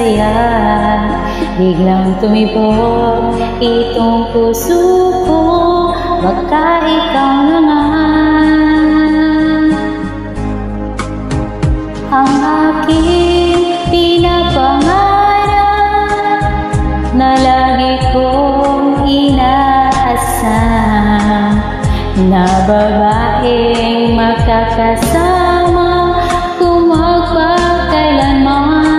saya. Biglang tumibok itong puso ko, baka ikaw na nga ang aking pinapangarap na lagi kong inaasam, na babaeng makakasama kung magpakailanman.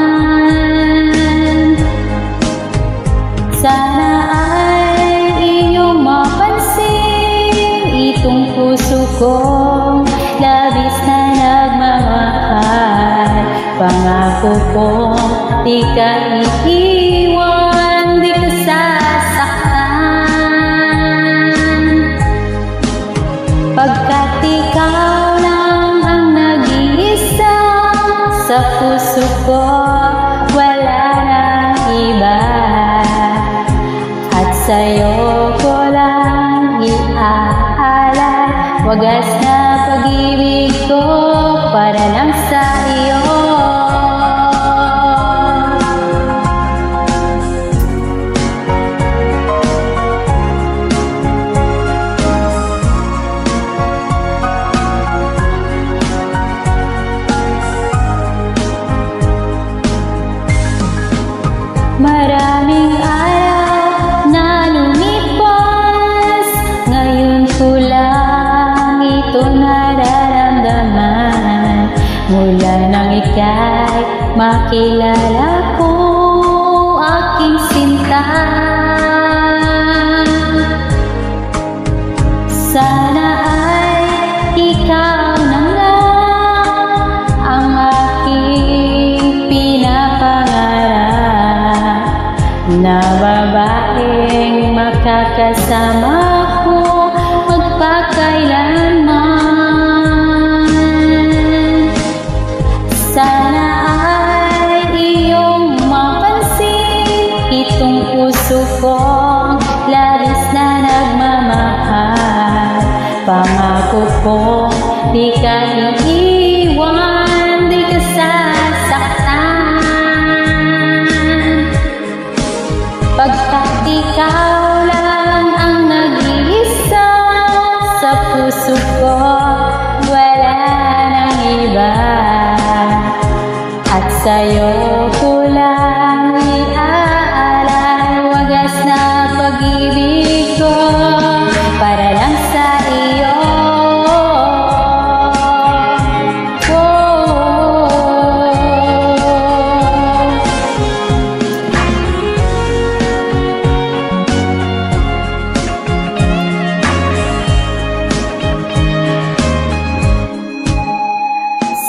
Sana ay inyong mapansin itong puso kong labis na nagmamahal. Pangako kong di ka iiwan, di ka sasaktan, pagkat ikaw lang ang nag-iisa sa puso ko, wala nang iba. At sa'yo ko lang iaalay wagas na pag-ibig ko para lang sa iyo. Maraming araw na lumipas, ngayon ko lang ito nararamdaman. Mula nang ika'y makilala ko, aking sinta. Sana ay ikaw na nga ang aking pinapangarap, na babaeng makakasama ko magpakailanman. Sana ay iyong mapansin itong puso kong labis na nagmamahal. Pangako kong di ka iiwan, di ka sasaktan, pagkat ikaw lang ang nag-iisa sa puso ko, wala nang iba. At sa'yo ko lang iaalay wagas na pag-ibig ko para lang sa iyo.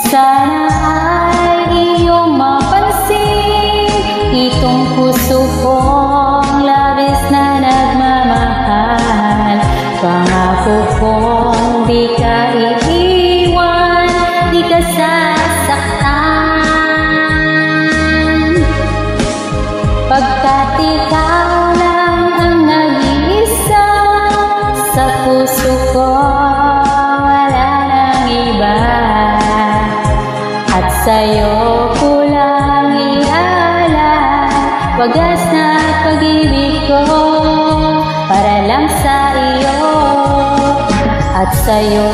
Sana ay iyong mapansin itong puso kong labis na nagmamahal. Pangako kong di ka iiwan, di ka sasaktan, pagkat ikaw lang ang nag-iisa sa puso ko, wala nang iba. At sa'yo ko lang iaalay wagas na pag-ibig ko para lang sa iyo. At sa'yo